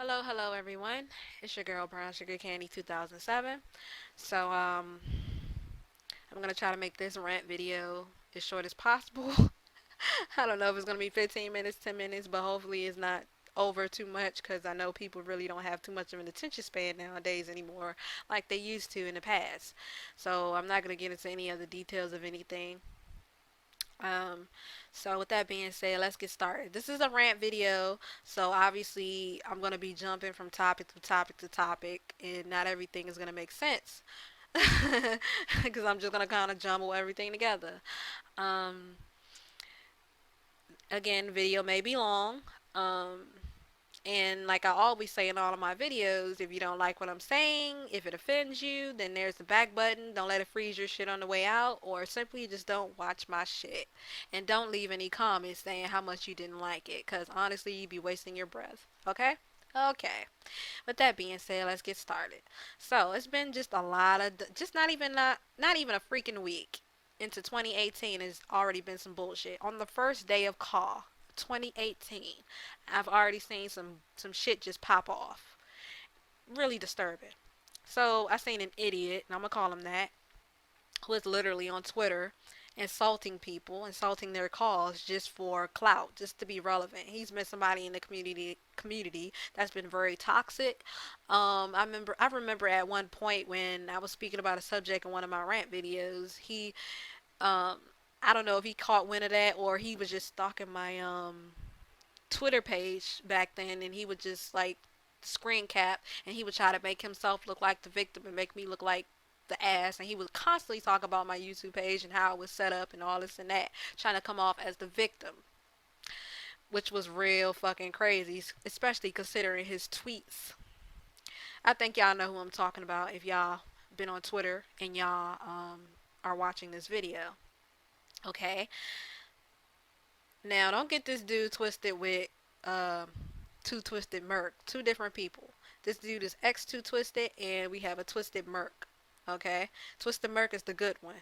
Hello everyone. It's your girl Brown Sugar Candy 2007. So I'm gonna try to make this rant video as short as possible. I don't know if it's gonna be 15 minutes, 10 minutes, but hopefully it's not over too much because I know people really don't have too much of an attention span nowadays anymore like they used to in the past. So I'm not gonna get into any other details of anything. Um, so with that being said, let's get started. This is a rant video, so obviously I'm gonna be jumping from topic to topic to topic, and not everything is gonna make sense because I'm just gonna kind of jumble everything together. Um, Again, video may be long. Um, and like I always say in all of my videos, if you don't like what I'm saying, if it offends you, then there's the back button. Don't let it freeze your shit on the way out, or simply just don't watch my shit. And don't leave any comments saying how much you didn't like it, because honestly, you'd be wasting your breath. Okay? Okay. With that being said, let's get started. So it's been just a lot of, just not even a freaking week into 2018 has already been some bullshit. On the first day of call, 2018, I've already seen some shit just pop off. Really disturbing. So I seen an idiot, and I'm gonna call him that, who is literally on Twitter insulting people, insulting their cause just for clout, just to be relevant. He's been somebody in the community that's been very toxic. I remember at one point when I was speaking about a subject in one of my rant videos, he um I don't know if he caught wind of that or he was just stalking my Twitter page back then, and he would just like screen cap, and he would try to make himself look like the victim and make me look like the ass, and he would constantly talk about my YouTube page and how it was set up and all this and that, trying to come off as the victim, which was real fucking crazy, especially considering his tweets. I think y'all know who I'm talking about if y'all been on Twitter and y'all are watching this video. Okay, now don't get this dude twisted with um, Two Twisted Merc. Two different people. This dude is X2 Twisted, and we have a Twisted Merc. Okay? Twisted Merc is the good one.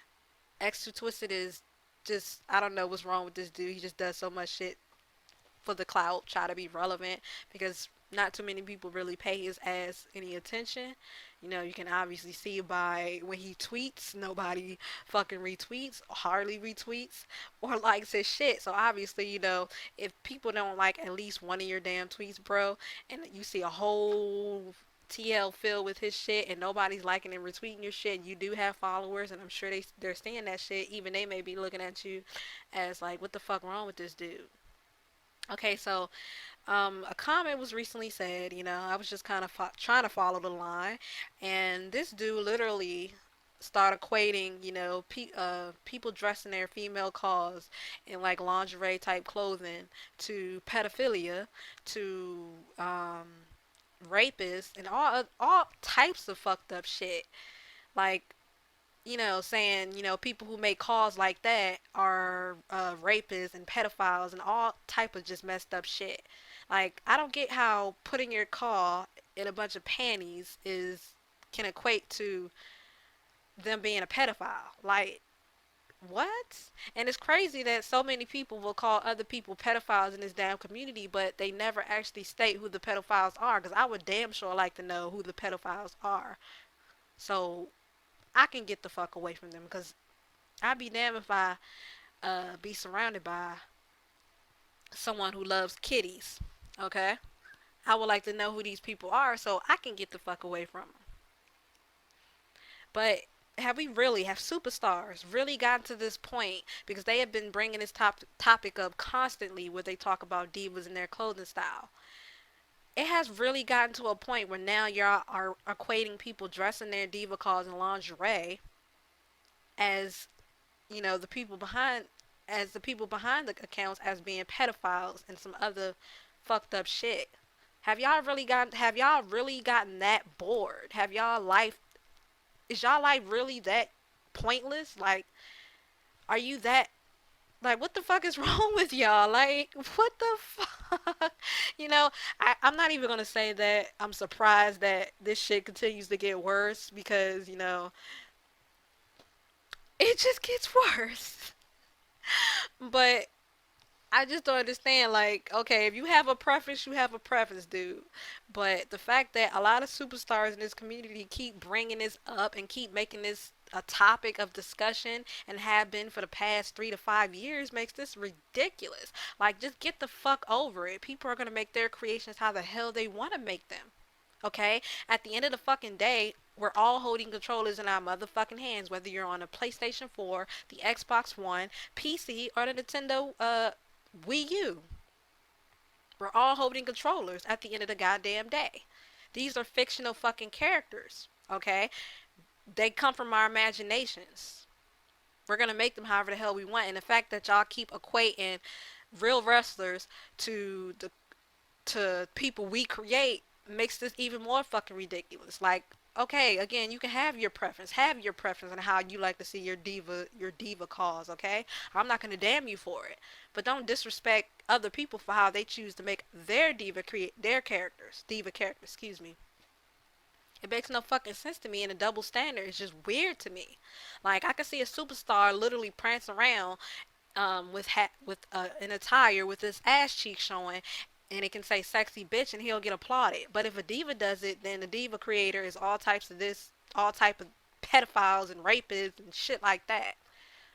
X2 Twisted is just, I don't know what's wrong with this dude. He just does so much shit for the clout, try to be relevant, because not too many people really pay his ass any attention. You know, you can obviously see by when he tweets, nobody fucking retweets, hardly retweets, or likes his shit. So obviously, you know, if people don't like at least one of your damn tweets, bro, and you see a whole TL filled with his shit and nobody's liking and retweeting your shit, you do have followers, and I'm sure they're seeing that shit. Even they may be looking at you as like, what the fuck wrong with this dude? Okay, so a comment was recently said. You know, I was just kind of trying to follow the line, and this dude literally started equating, you know, people dressing their female cause in like lingerie type clothing to pedophilia, to rapists, and all types of fucked up shit. Like, you know, saying, you know, people who make calls like that are rapists and pedophiles and all type of just messed up shit. Like, I don't get how putting your call in a bunch of panties is can equate to them being a pedophile. Like, what? And it's crazy that so many people will call other people pedophiles in this damn community, but they never actually state who the pedophiles are. Because I would damn sure like to know who the pedophiles are, so I can get the fuck away from them. Because I'd be damned if I be surrounded by someone who loves kitties. Okay? I would like to know who these people are so I can get the fuck away from them. But have superstars really gotten to this point, because they have been bringing this topic up constantly where they talk about divas and their clothing style. It has really gotten to a point where now y'all are equating people dressing their diva calls in lingerie as, you know, the people behind the accounts as being pedophiles and some other fucked up shit. Have y'all really gotten that bored? Have y'all life Is y'all life really that pointless? Like, are you that, like, what the fuck is wrong with y'all? Like, what the fuck? You know, I'm not even gonna say that I'm surprised that this shit continues to get worse, because, you know, it just gets worse. But I just don't understand. Like, okay, if you have a preference, you have a preference, dude. But the fact that a lot of superstars in this community keep bringing this up and keep making this a topic of discussion and have been for the past 3 to 5 years makes this ridiculous. Like, just get the fuck over it. People are gonna make their creations how the hell they want to make them. Okay? At the end of the fucking day, we're all holding controllers in our motherfucking hands, whether you're on a PlayStation 4, the Xbox One, PC, or the Nintendo Wii U. We're all holding controllers at the end of the goddamn day. These are fictional fucking characters, okay? They come from our imaginations. We're gonna make them however the hell we want. And the fact that y'all keep equating real wrestlers to the to people we create makes this even more fucking ridiculous. Like, okay, again, you can have your preference on how you like to see your diva calls. Okay, I'm not gonna damn you for it, but don't disrespect other people for how they choose to make their diva characters. Excuse me. It makes no fucking sense to me, and a double standard is just weird to me. Like, I can see a superstar literally prance around with an attire with his ass cheek showing, and it can say "sexy bitch" and he'll get applauded. But if a diva does it, then the diva creator is all type of pedophiles and rapists and shit like that.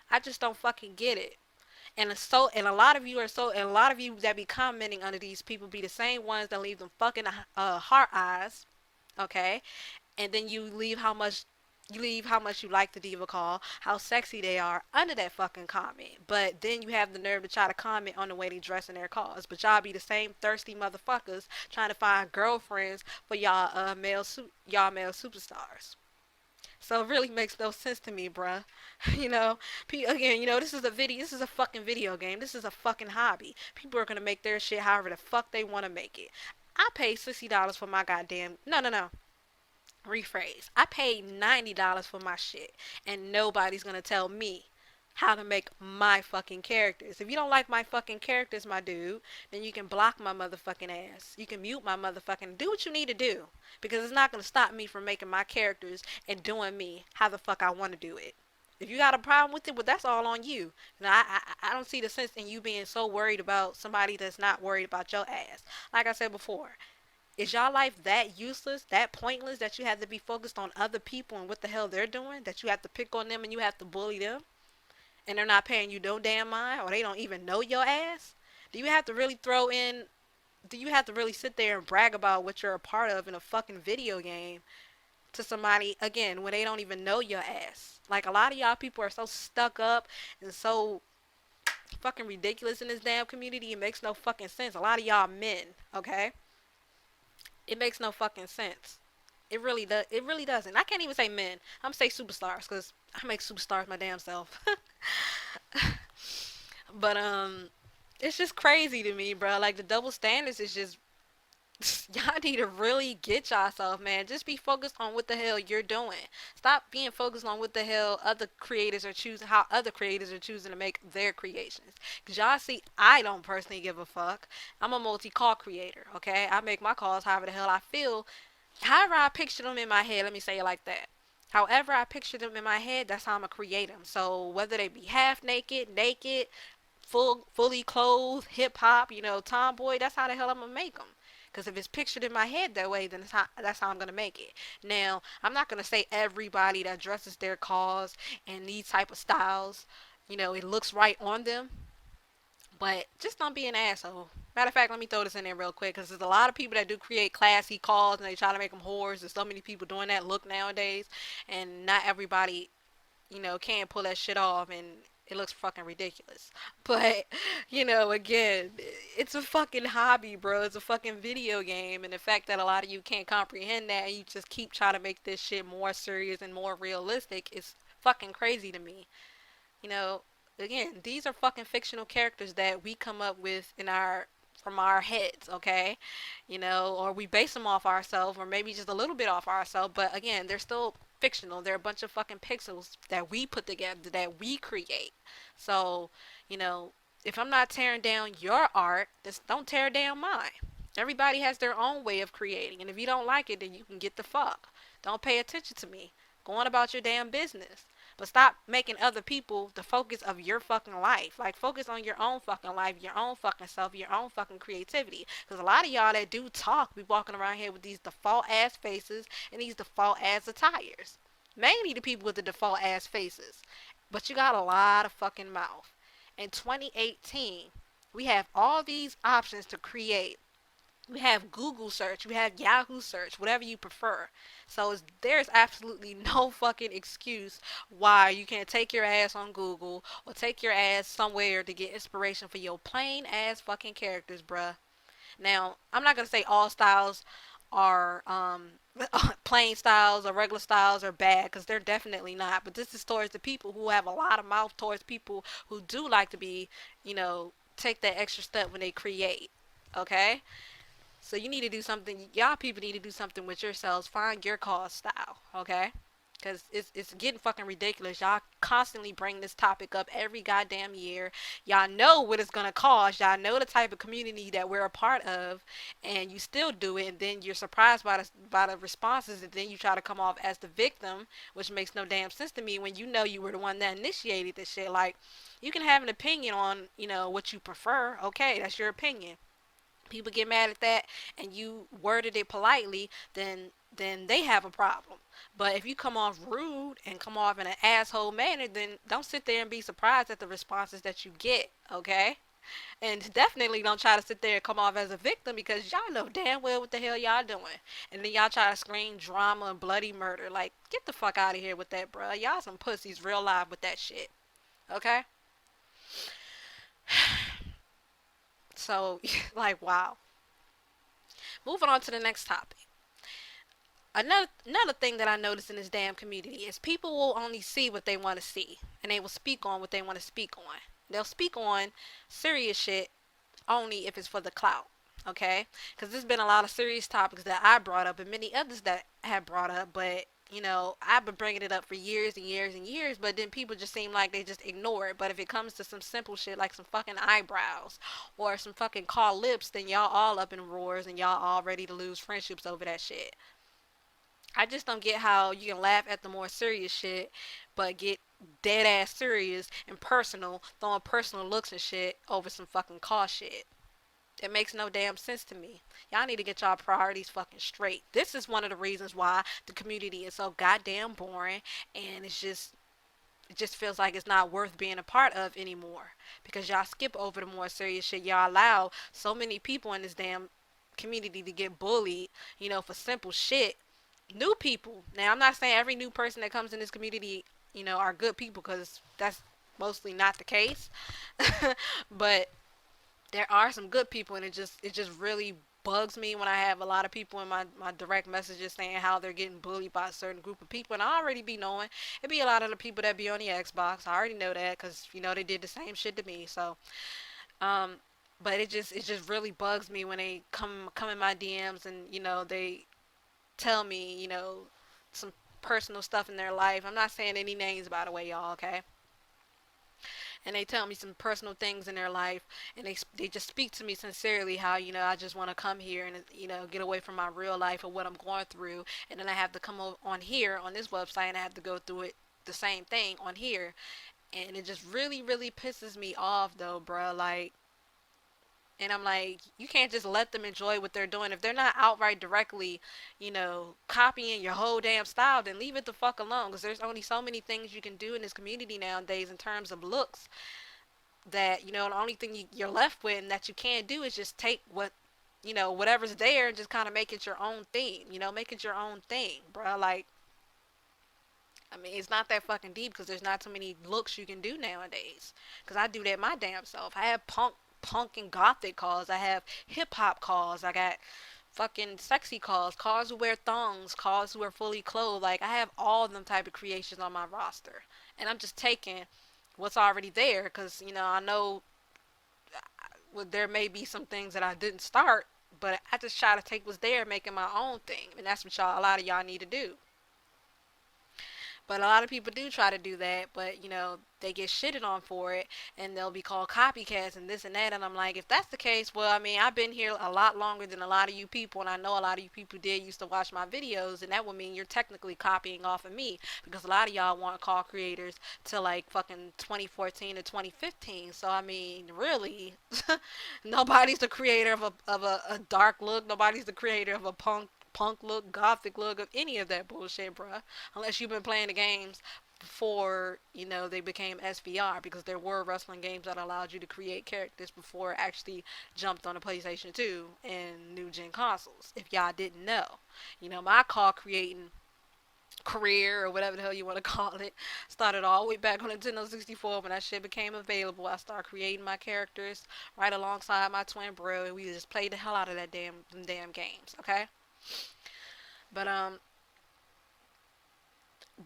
I just don't fucking get it. And a lot of you and a lot of you that be commenting under these people be the same ones that leave them fucking heart eyes, okay? And then you leave how much you like the diva call, how sexy they are under that fucking comment. But then you have the nerve to try to comment on the way they dress in their cars. But y'all be the same thirsty motherfuckers trying to find girlfriends for y'all male superstars. So it really makes no sense to me, bruh. You know, again, this is a video. This is a fucking video game. This is a fucking hobby. People are gonna make their shit however the fuck they want to make it. I paid $60 for my goddamn. No, no, no. Rephrase. I paid $90 for my shit, and nobody's gonna tell me how to make my fucking characters. If you don't like my fucking characters, my dude, then you can block my motherfucking ass. You can mute my motherfucking. Do what you need to do, because it's not gonna stop me from making my characters and doing me how the fuck I want to do it. If you got a problem with it, well, that's all on you. And I don't see the sense in you being so worried about somebody that's not worried about your ass. Like I said before, is y'all life that useless, that pointless, that you have to be focused on other people and what the hell they're doing? That you have to pick on them and you have to bully them? And they're not paying you no damn mind, or they don't even know your ass? Do you have to really throw in, do you have to really sit there and brag about what you're a part of in a fucking video game to somebody, again, when they don't even know your ass? Like, a lot of y'all people are so stuck up and so fucking ridiculous in this damn community, it makes no fucking sense. A lot of y'all men, okay? It makes no fucking sense. It really does. It really doesn't. I can't even say men. I'm gonna say superstars because I make superstars my damn self. But it's just crazy to me, bro. Like, the double standards is just y'all need to really get yourself, man. Just be focused on what the hell you're doing. Stop being focused on what the hell other creators are choosing, how other creators are choosing to make their creations. Cause y'all see, I don't personally give a fuck. I'm a multi-call creator, okay? I make my calls however the hell I feel. However I picture them in my head, let me say it like that. However I picture them in my head, that's how I'm gonna create them. So whether they be half naked, naked, fully clothed, hip hop, tomboy, that's how the hell I'm gonna make them. Because if it's pictured in my head that way, then that's how I'm gonna make it. Now, I'm not gonna say everybody that dresses their cars in these type of styles, it looks right on them. But just don't be an asshole. Matter of fact, let me throw this in there real quick, because there's a lot of people that do create classy calls and they try to make them whores. There's so many people doing that look nowadays, and not everybody can't pull that shit off, and it looks fucking ridiculous. But, again, it's a fucking hobby, bro. It's a fucking video game, and the fact that a lot of you can't comprehend that and you just keep trying to make this shit more serious and more realistic is fucking crazy to me. You know, again, these are fucking fictional characters that we come up with in our from our heads, okay? Or we base them off ourselves, or maybe just a little bit off ourselves, but again, they're still fictional. They're a bunch of fucking pixels that we put together, that we create. So, you know, if I'm not tearing down your art, just don't tear down mine. Everybody has their own way of creating, and if you don't like it, then you can get the fuck. Don't pay attention to me. Go on about your damn business. but stop making other people the focus of your fucking life. Like, focus on your own fucking life, your own fucking self, your own fucking creativity. Because a lot of y'all that do talk be walking around here with these default ass faces and these default ass attires. Mainly the people with the default ass faces. But you got a lot of fucking mouth. In 2018, we have all these options to create. We have Google search, we have Yahoo search, whatever you prefer. So there's absolutely no fucking excuse why you can't take your ass on Google or take your ass somewhere to get inspiration for your plain ass fucking characters, bruh. Now, I'm not gonna say all styles are plain styles or regular styles are bad, because they're definitely not. But this is towards the people who have a lot of mouth, towards people who do like to be, take that extra step when they create. Okay? So you need to do something. Y'all people need to do something with yourselves. Find your cause style, okay? Because it's getting fucking ridiculous. Y'all constantly bring this topic up every goddamn year. Y'all know what it's going to cause. Y'all know the type of community that we're a part of. And you still do it. And then you're surprised by the responses. And then you try to come off as the victim, which makes no damn sense to me when you know you were the one that initiated this shit. Like, you can have an opinion on, what you prefer. Okay, that's your opinion. People get mad at that and you worded it politely, then they have a problem. But if you come off rude and come off in an asshole manner, then don't sit there and be surprised at the responses that you get, okay? And definitely don't try to sit there and come off as a victim, because y'all know damn well what the hell y'all doing. And then y'all try to scream drama and bloody murder. Like, get the fuck out of here with that, bruh. Y'all some pussies real live with that shit, okay? So, like, wow. Moving on to the next topic. Another thing that I noticed in this damn community is people will only see what they want to see, and they will speak on what they want to speak on. They'll speak on serious shit only if it's for the clout, okay? Because there's been a lot of serious topics that I brought up and many others that have brought up, but I've been bringing it up for years and years and years, but then people just seem like they just ignore it. But if it comes to some simple shit like some fucking eyebrows or some fucking call lips, then y'all all up in roars and y'all all ready to lose friendships over that shit. I just don't get how you can laugh at the more serious shit, but get dead ass serious and personal, throwing personal looks and shit over some fucking car shit. It makes no damn sense to me. Y'all need to get y'all priorities fucking straight. This is one of the reasons why the community is so goddamn boring, and it just feels like it's not worth being a part of anymore, because y'all skip over the more serious shit. Y'all allow so many people in this damn community to get bullied, for simple shit. New people. Now, I'm not saying every new person that comes in this community, are good people, because that's mostly not the case. But there are some good people, and it just really bugs me when I have a lot of people in my direct messages saying how they're getting bullied by a certain group of people. And I already be knowing it be a lot of the people that be on the Xbox. I already know that, because they did the same shit to me. So um but it just really bugs me when they come in my DMs, and they tell me, some personal stuff in their life. I'm not saying any names, by the way, y'all, okay? And they tell me some personal things in their life, and they just speak to me sincerely how, I just want to come here and, get away from my real life or what I'm going through, and then I have to come on here on this website, and I have to go through it the same thing on here. And it just really, really pisses me off, though, bruh. Like, and I'm like, you can't just let them enjoy what they're doing. If they're not outright directly, copying your whole damn style, then leave it the fuck alone. Because there's only so many things you can do in this community nowadays in terms of looks, that, the only thing you're left with and that you can't do is just take whatever's there and just kind of make it your own thing. Make it your own thing, bro. Like, I mean, it's not that fucking deep, because there's not too many looks you can do nowadays. Because I do that my damn self. I have punk and gothic calls. I have hip hop calls. I got fucking sexy calls. Calls who wear thongs. Calls who are fully clothed. Like, I have all them type of creations on my roster. And I'm just taking what's already there, because, I know there may be some things that I didn't start, but I just try to take what's there, making my own thing. And that's what a lot of y'all need to do. But a lot of people do try to do that, but they get shitted on for it, and they'll be called copycats and this and that. And I'm like, if that's the case, well, I mean, I've been here a lot longer than a lot of you people, and I know a lot of you people did used to watch my videos, and that would mean you're technically copying off of me, because a lot of y'all want to call creators to like fucking 2014 to 2015. So I mean, really, nobody's the creator of a dark look. Nobody's the creator of a punk look, gothic look, of any of that bullshit, bruh. Unless you've been playing the games before they became SVR, because there were wrestling games that allowed you to create characters before it actually jumped on the PlayStation 2 and new gen consoles. If y'all didn't know, my call creating career, or whatever the hell you want to call it, started all the way back on Nintendo 64 when that shit became available. I started creating my characters right alongside my twin bro, and we just played the hell out of that damn games. Okay, but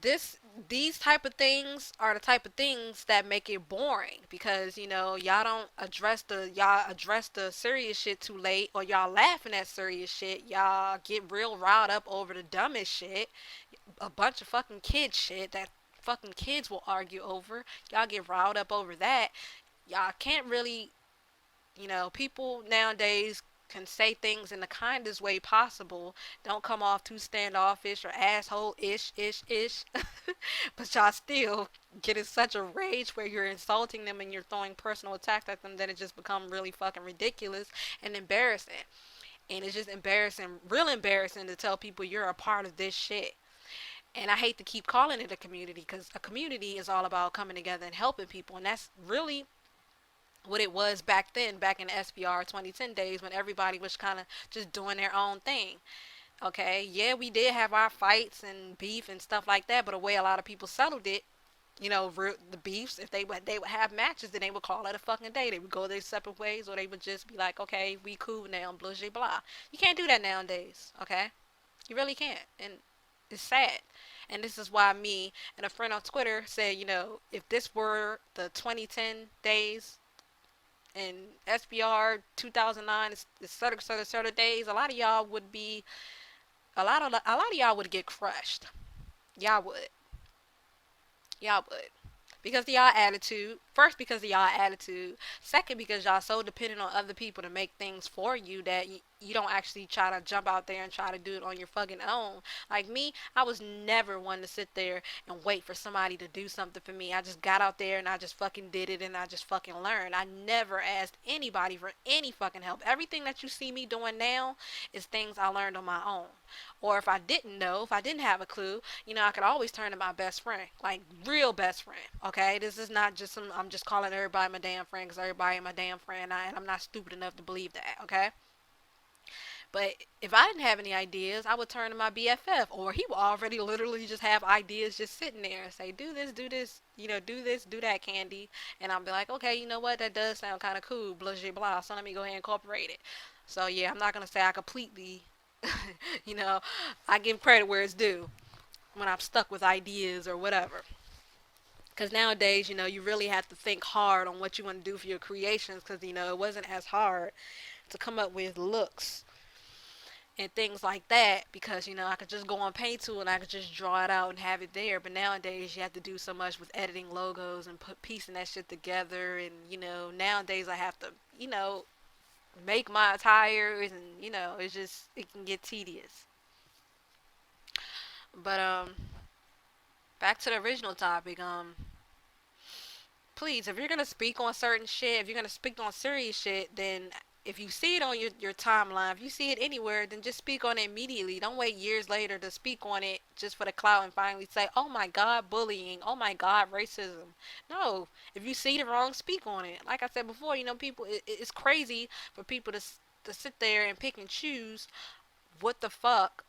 this these type of things are the type of things that make it boring, because y'all address the serious shit too late, or y'all laughing at serious shit. Y'all get real riled up over the dumbest shit, a bunch of fucking kid shit that fucking kids will argue over. Y'all get riled up over that. Y'all can't really, people nowadays can say things in the kindest way possible. Don't come off too standoffish or asshole ish. But y'all still get in such a rage where you're insulting them and you're throwing personal attacks at them that it just become really fucking ridiculous and embarrassing. And it's just embarrassing, real embarrassing, to tell people you're a part of this shit. And I hate to keep calling it a community, because a community is all about coming together and helping people. And that's really what it was back then, back in the SBR 2010 days, when everybody was kind of just doing their own thing. Okay, yeah, we did have our fights and beef and stuff like that, but the way a lot of people settled it, the beefs, if they would have matches, then they would call it a fucking day. They would go their separate ways, or they would just be like, okay, we cool now, blah blah blah. You can't do that nowadays. Okay, you really can't, and it's sad. And this is why me and a friend on Twitter said, if this were the 2010 days in SBR 2009, it's sort of days, a lot of y'all would be a lot of y'all would get crushed. Y'all would. Y'all would. Because of y'all attitude. First, because of y'all attitude. Second, because y'all so dependent on other people to make things for you that you don't actually try to jump out there and try to do it on your fucking own. Like me, I was never one to sit there and wait for somebody to do something for me. I just got out there and I just fucking did it, and I just fucking learned. I never asked anybody for any fucking help. Everything that you see me doing now is things I learned on my own. Or if I didn't know, if I didn't have a clue, I could always turn to my best friend, like real best friend. Okay, this is not just I'm just calling everybody my damn friend because everybody my damn friend, and I'm not stupid enough to believe that. Okay, but if I didn't have any ideas, I would turn to my BFF, or he would already literally just have ideas just sitting there and say, do this, do this, do that, Candy, and I'll be like, okay, you know what, that does sound kind of cool, blah blah blah. So let me go ahead and incorporate it. So yeah, I'm not gonna say I completely, you know, I give credit where it's due when I'm stuck with ideas or whatever. Because nowadays, you really have to think hard on what you want to do for your creations. Because it wasn't as hard to come up with looks and things like that. Because I could just go on Paint Tool and I could just draw it out and have it there. But nowadays, you have to do so much with editing logos and piecing that shit together. And nowadays I have to make my attires, and it can get tedious. But back to the original topic. Please, if you're gonna speak on certain shit, if you're gonna speak on serious shit, then if you see it on your timeline, if you see it anywhere, then just speak on it immediately. Don't wait years later to speak on it just for the clout and finally say, "Oh my God, bullying! Oh my God, racism!" No, if you see the wrong, speak on it. Like I said before, people, it's crazy for people to sit there and pick and choose what the fuck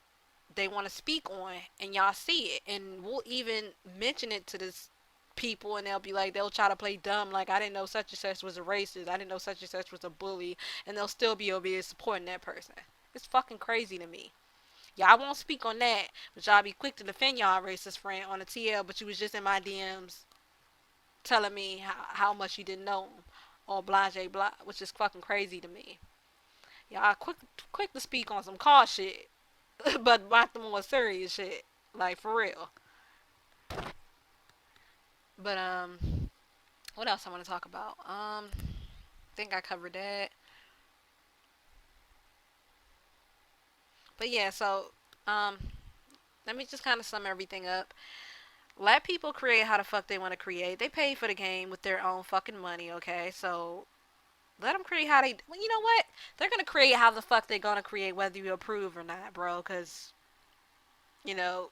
they want to speak on, and y'all see it, and we'll even mention it to this people, and they'll try to play dumb, like, I didn't know such and such was a racist, I didn't know such and such was a bully, and they'll still be over here supporting that person. It's fucking crazy to me. Y'all won't speak on that, but y'all be quick to defend y'all racist friend on the TL, but you was just in my DMs telling me how much you didn't know him, or blah blah, which is fucking crazy to me. Y'all quick to speak on some car shit, but about the more serious shit, like, for real. But what else I want to talk about? Think I covered that. But yeah, so um, let me just kind of sum everything up. Let people create how the fuck they want to create. They pay for the game with their own fucking money, okay? So let them create how they. Well, you know what? They're gonna create how the fuck they're gonna create, whether you approve or not, bro. Cause you know,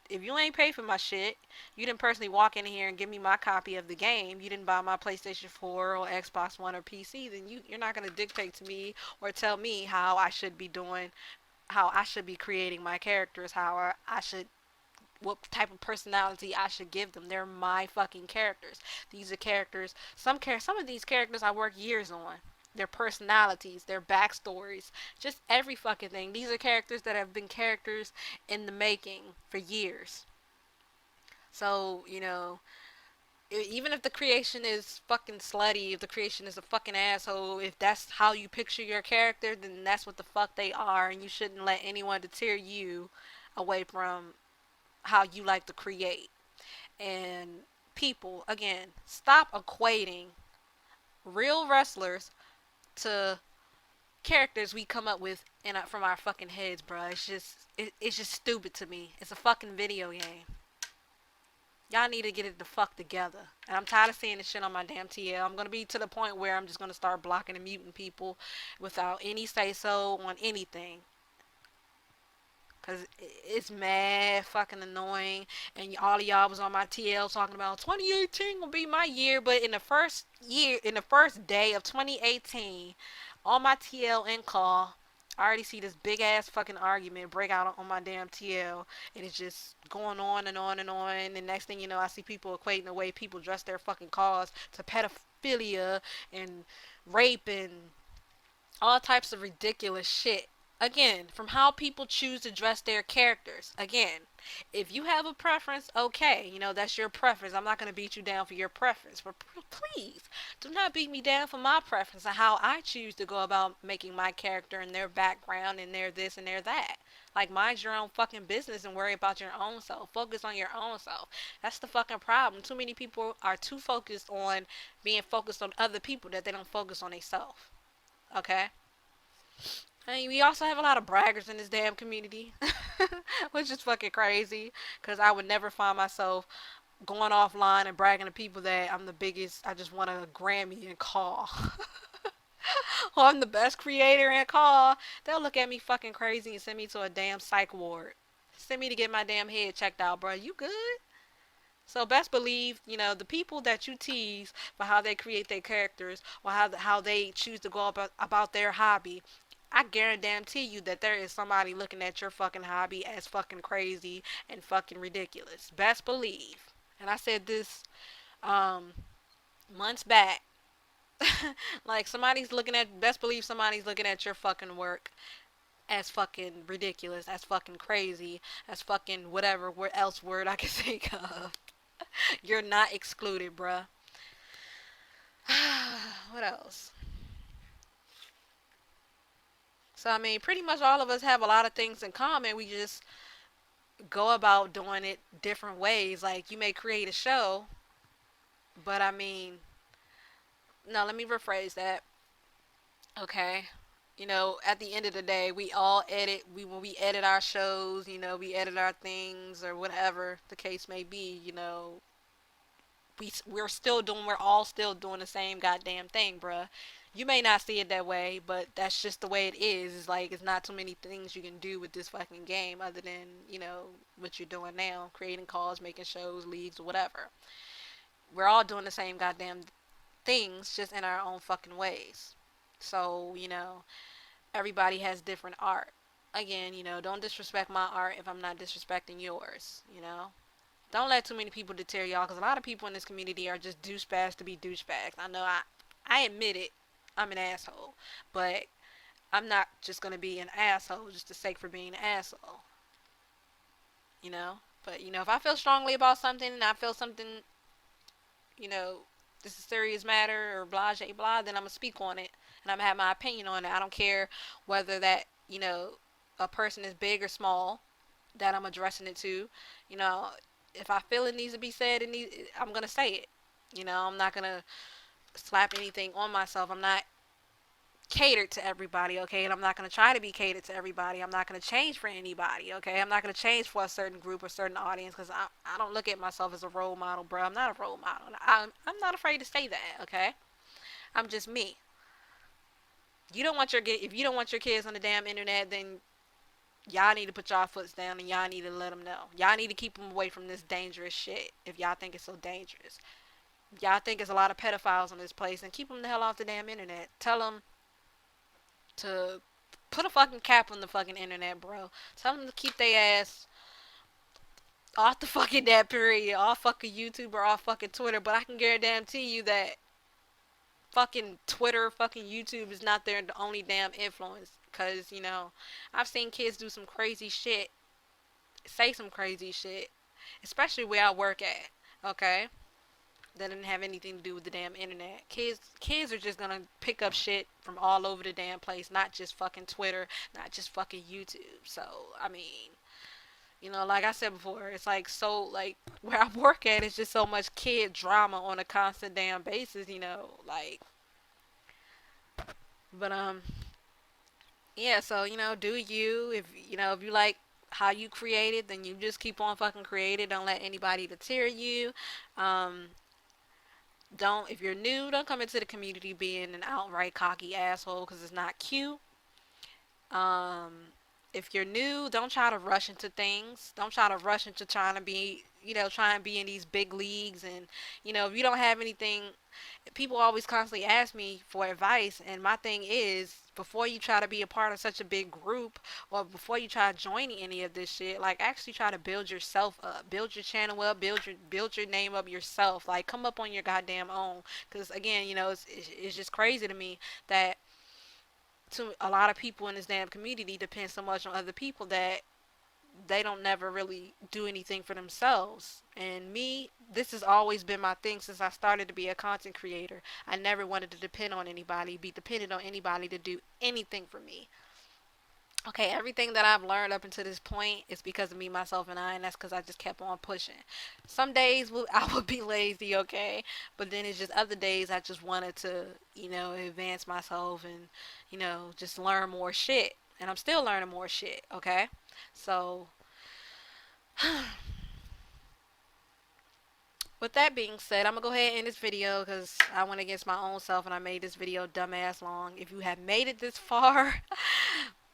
if you ain't pay for my shit, you didn't personally walk in here and give me my copy of the game. You didn't buy my PlayStation 4 or Xbox One or PC. Then you're not gonna dictate to me or tell me how I should be doing, how I should be creating my characters, how I should what type of personality I should give them. They're my fucking characters. These are characters. Some of these characters I work years on. Their personalities, their backstories, just every fucking thing. These are characters that have been characters in the making for years. So, even if the creation is fucking slutty, if the creation is a fucking asshole, if that's how you picture your character, then that's what the fuck they are, and you shouldn't let anyone deter you away from how you like to create. And people, again, stop equating real wrestlers to characters we come up with from our fucking heads, bro. It's just stupid to me. It's a fucking video game. Y'all need to get it the fuck together. And I'm tired of seeing this shit on my damn TL. I'm gonna be to the point where I'm just gonna start blocking and muting people without any say so on anything. Cause it's mad fucking annoying, and all of y'all was on my TL talking about 2018 will be my year, but in the first day of 2018, on my TL and call, I already see this big ass fucking argument break out on my damn TL, and it's just going on and on and on. And next thing you know, I see people equating the way people dress their fucking cars to pedophilia and rape and all types of ridiculous shit. Again, from how people choose to dress their characters. Again, if you have a preference, okay, that's your preference. I'm not going to beat you down for your preference. But please, do not beat me down for my preference and how I choose to go about making my character and their background and their this and their that. Like, mind your own fucking business and worry about your own self. Focus on your own self. That's the fucking problem. Too many people are too focused on being focused on other people that they don't focus on themselves. Okay? I mean, we also have a lot of braggers in this damn community, which is fucking crazy. Cause I would never find myself going offline and bragging to people that I'm the biggest. I just won a Grammy in call, or I'm the best creator in call. They'll look at me fucking crazy and send me to a damn psych ward. Send me to get my damn head checked out, bro. You good? So best believe, the people that you tease for how they create their characters or how they choose to go about their hobby, I guarantee you that there is somebody looking at your fucking hobby as fucking crazy and fucking ridiculous. Best believe. And I said this um, months back. Like somebody's looking at, best believe somebody's looking at your fucking work as fucking ridiculous, as fucking crazy, as fucking whatever else word I can think of. You're not excluded, bruh. What else? So, I mean, pretty much all of us have a lot of things in common. We just go about doing it different ways. Like, you may create a show, but I mean, no, let me rephrase that. Okay. At the end of the day, we all edit. When we edit our shows, we edit our things or whatever the case may be. We're all still doing the same goddamn thing, bruh. You may not see it that way, but that's just the way it is. It's like it's not too many things you can do with this fucking game other than what you're doing now, creating calls, making shows, leagues, whatever. We're all doing the same goddamn things, just in our own fucking ways. So everybody has different art. Again, don't disrespect my art if I'm not disrespecting yours. Don't let too many people deter y'all, because a lot of people in this community are just douchebags to be douchebags. I know I admit it. I'm an asshole. But I'm not just going to be an asshole just to sake for being an asshole. You know? But, if I feel strongly about something and I feel something, you know, this is a serious matter or blah, blah, blah, then I'm going to speak on it. And I'm going to have my opinion on it. I don't care whether that, a person is big or small that I'm addressing it to. You know, If I feel it needs to be said, I'm gonna say it. You know, I'm not gonna slap anything on myself. I'm not catered to everybody, okay? And I'm not going to try to be catered to everybody. I'm not going to change for anybody, okay? I'm not going to change for a certain group or certain audience because I don't look at myself as a role model, bro. I'm not a role model. I'm not afraid to say that, okay? I'm just me. You don't want your if you don't want your kids on the damn internet, then y'all need to put y'all foots down and y'all need to let them know. Y'all need to keep them away from this dangerous shit if y'all think it's so dangerous. Y'all think there's a lot of pedophiles on this place, and keep them the hell off the damn internet. Tell them to put a fucking cap on the fucking internet, bro. Tell them to keep their ass off the fucking that period, off fucking YouTube or off fucking Twitter. But I can guarantee you that fucking Twitter, fucking YouTube is not their only damn influence. Cause you know, I've seen kids do some crazy shit, say some crazy shit, especially where I work at. Okay, that didn't have anything to do with the damn internet. Kids are just gonna pick up shit from all over the damn place, not just fucking Twitter, not just fucking YouTube. So I mean, you know, like I said before, it's like so like where I work at is just so much kid drama on a constant damn basis. You know, like but yeah. So you know, do you if you know if you like how you created, then you just keep on fucking creating. Don't let anybody deter you. Um, don't if you're new, don't come into the community being an outright cocky asshole because it's not cute. Um, if you're new, don't try to rush into things. Don't try to rush into trying to be, you know, try and be in these big leagues. And, you know, if you don't have anything, people always constantly ask me for advice. And my thing is, before you try to be a part of such a big group or before you try to join any of this shit, like actually try to build yourself up, build your channel up, build your name up yourself. Like come up on your goddamn own. Because again, you know, it's just crazy to me that to a lot of people in this damn community depend so much on other people that they don't never really do anything for themselves. And me, this has always been my thing since I started to be a content creator. I never wanted to depend on anybody, be dependent on anybody to do anything for me. Okay, everything that I've learned up until this point is because of me, myself, and I, and that's because I just kept on pushing. Some days I would be lazy, okay, but then it's just other days I just wanted to, you know, advance myself and, you know, just learn more shit. And I'm still learning more shit, okay? So, with that being said, I'm gonna go ahead and end this video because I went against my own self and I made this video dumbass long. If you have made it this far,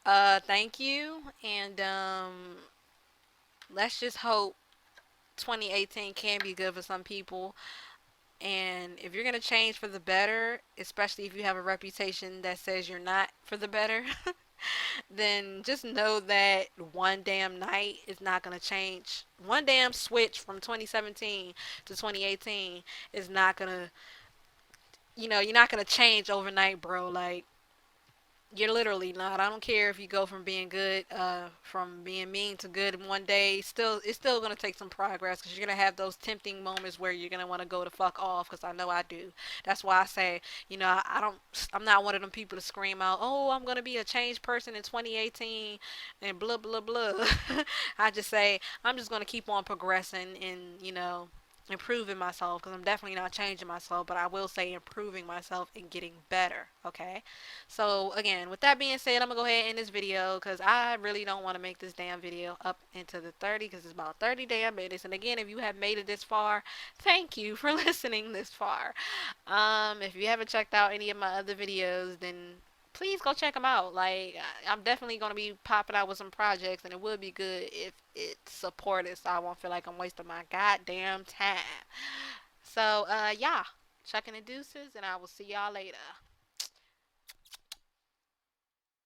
thank you. And, let's just hope 2018 can be good for some people. And if you're going to change for the better, especially if you have a reputation that says you're not for the better, then just know that one damn night is not going to change. One damn switch from 2017 to 2018 is not going to, you know, you're not going to change overnight, bro. Like, you're literally not. I don't care if you go from being good, from being mean to good in one day. Still, it's still gonna take some progress because you're gonna have those tempting moments where you're gonna want to go the fuck off. Because I know I do. That's why I say, you know, I don't. I'm not one of them people to scream out, "Oh, I'm gonna be a changed person in 2018," and blah blah blah. I just say I'm just gonna keep on progressing and you know improving myself because I'm definitely not changing myself, but I will say improving myself and getting better. Okay. So again, with that being said, I'm gonna go ahead and end this video because I really don't want to make this damn video up into the 30 because it's about 30 damn minutes. And again, if you have made it this far, thank you for listening this far. If you haven't checked out any of my other videos, then please go check them out. Like I'm definitely gonna be popping out with some projects, and it would be good if it's supported, so I won't feel like I'm wasting my goddamn time. So yeah, chucking the deuces, and I will see y'all later.